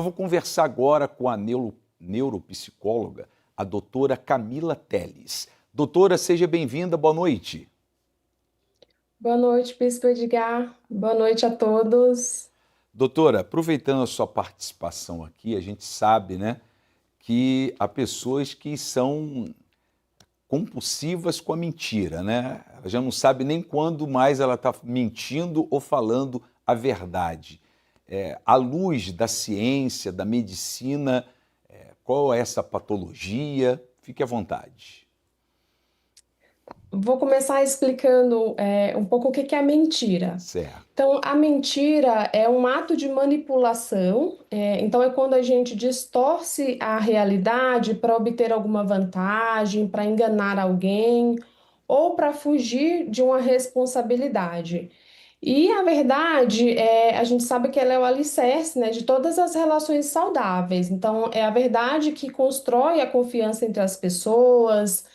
Eu vou conversar agora com a neuropsicóloga, a doutora Camila Telles. Doutora, seja bem-vinda, boa noite. Boa noite, Bispo Edgar. Boa noite a todos. Doutora, aproveitando a sua participação aqui, a gente sabe, né, que há pessoas que são compulsivas com a mentira, né? Ela já não sabe nem quando mais ela está mentindo ou falando a verdade. À luz da ciência, da medicina, qual é essa patologia? Fique à vontade. Vou começar explicando um pouco o que que é a mentira. Certo. Então, a mentira é um ato de manipulação, então é quando a gente distorce a realidade para obter alguma vantagem, para enganar alguém ou para fugir de uma responsabilidade. E a verdade a gente sabe que ela é o alicerce, né, de todas as relações saudáveis. Então, é a verdade que constrói a confiança entre as pessoas,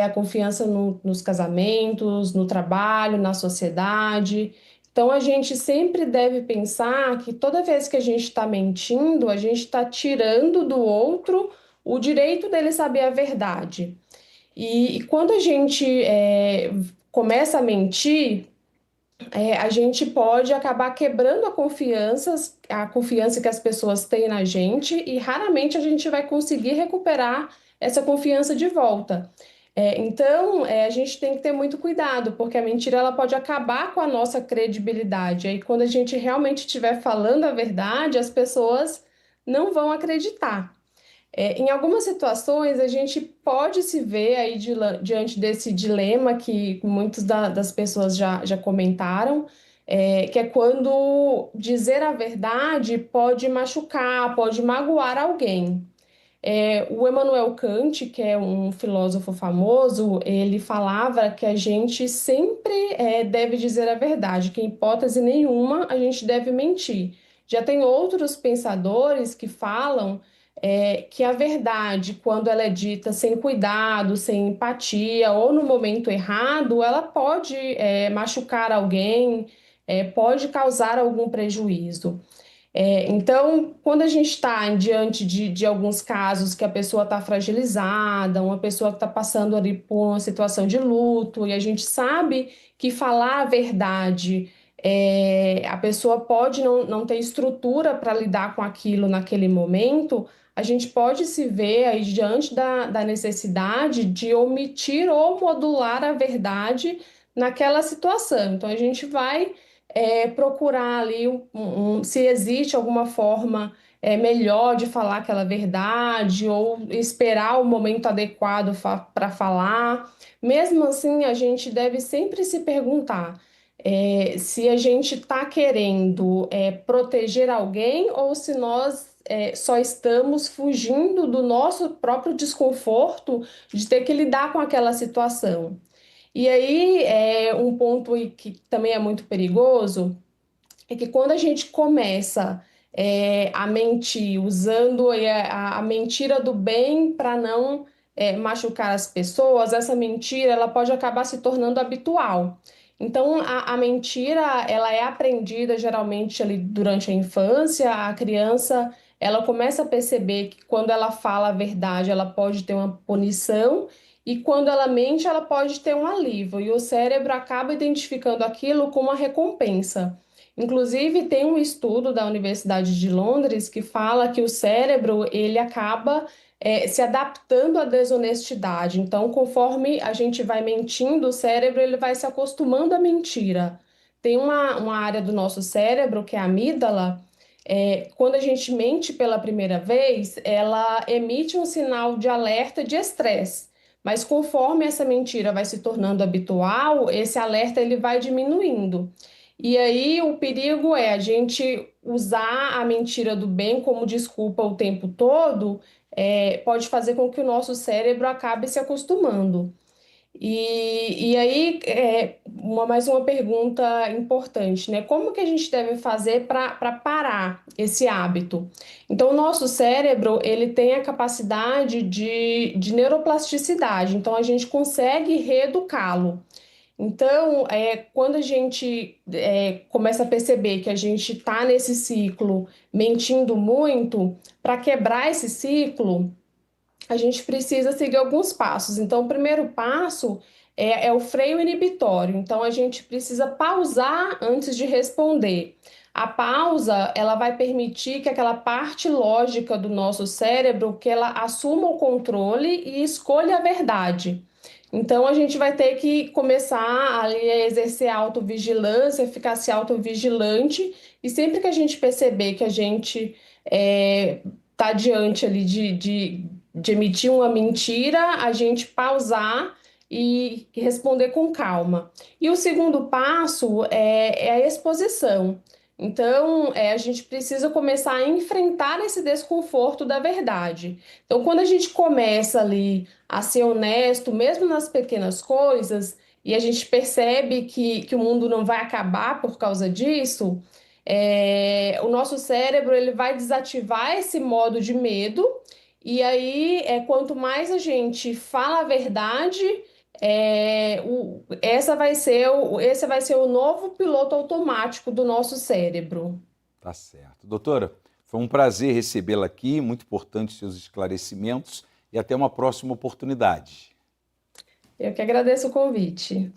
a confiança nos casamentos, no trabalho, na sociedade. Então, a gente sempre deve pensar que toda vez que a gente está mentindo, a gente está tirando do outro o direito dele saber a verdade. E quando a gente começa a mentir, a gente pode acabar quebrando a confiança que as pessoas têm na gente, e raramente a gente vai conseguir recuperar essa confiança de volta. Então, a gente tem que ter muito cuidado, porque a mentira ela pode acabar com a nossa credibilidade. Aí, quando a gente realmente estiver falando a verdade, as pessoas não vão acreditar. Em algumas situações, a gente pode se ver aí diante desse dilema que muitas das pessoas já comentaram, que é quando dizer a verdade pode machucar, pode magoar alguém. O Immanuel Kant, que é um filósofo famoso, ele falava que a gente sempre deve dizer a verdade, que em hipótese nenhuma a gente deve mentir. Já tem outros pensadores que falam que a verdade, quando ela é dita sem cuidado, sem empatia ou no momento errado, ela pode machucar alguém, pode causar algum prejuízo. Então, quando a gente está diante de alguns casos que a pessoa está fragilizada, uma pessoa que está passando ali por uma situação de luto, e a gente sabe que falar a verdade, a pessoa pode não ter estrutura para lidar com aquilo naquele momento, a gente pode se ver aí diante da necessidade de omitir ou modular a verdade naquela situação. Então, a gente vai procurar ali se existe alguma forma melhor de falar aquela verdade ou esperar o momento adequado para falar. Mesmo assim, a gente deve sempre se perguntar se a gente está querendo proteger alguém ou se nós só estamos fugindo do nosso próprio desconforto de ter que lidar com aquela situação. E aí, um ponto aí que também é muito perigoso é que quando a gente começa a mentir, usando a mentira do bem para não machucar as pessoas, essa mentira ela pode acabar se tornando habitual. Então, a mentira ela é aprendida geralmente ali durante a infância, a criança ela começa a perceber que quando ela fala a verdade, ela pode ter uma punição, e quando ela mente, ela pode ter um alívio, e o cérebro acaba identificando aquilo como uma recompensa. Inclusive, tem um estudo da Universidade de Londres que fala que o cérebro ele acaba se adaptando à desonestidade. Então, conforme a gente vai mentindo, o cérebro ele vai se acostumando à mentira. Tem uma área do nosso cérebro, que é a amígdala, quando a gente mente pela primeira vez, ela emite um sinal de alerta de estresse. Mas conforme essa mentira vai se tornando habitual, esse alerta ele vai diminuindo. E aí o perigo é a gente usar a mentira do bem como desculpa o tempo todo, pode fazer com que o nosso cérebro acabe se acostumando. E aí, mais uma pergunta importante, né? Como que a gente deve fazer para parar esse hábito? Então, o nosso cérebro, ele tem a capacidade de neuroplasticidade, então a gente consegue reeducá-lo. Então, quando a gente começa a perceber que a gente está nesse ciclo mentindo muito, para quebrar esse ciclo, a gente precisa seguir alguns passos. Então, o primeiro passo é o freio inibitório. Então, a gente precisa pausar antes de responder. A pausa, ela vai permitir que aquela parte lógica do nosso cérebro, que ela assuma o controle e escolha a verdade. Então, a gente vai ter que começar ali a exercer a autovigilância, ficar se autovigilante, e sempre que a gente perceber que a gente está diante ali de emitir uma mentira, a gente pausar e responder com calma. E o segundo passo é a exposição. Então, a gente precisa começar a enfrentar esse desconforto da verdade. Então, quando a gente começa ali a ser honesto, mesmo nas pequenas coisas, e a gente percebe que o mundo não vai acabar por causa disso, o nosso cérebro ele vai desativar esse modo de medo, e aí quanto mais a gente fala a verdade, esse vai ser o novo piloto automático do nosso cérebro. Tá certo. Doutora, foi um prazer recebê-la aqui, muito importante seus esclarecimentos e até uma próxima oportunidade. Eu que agradeço o convite.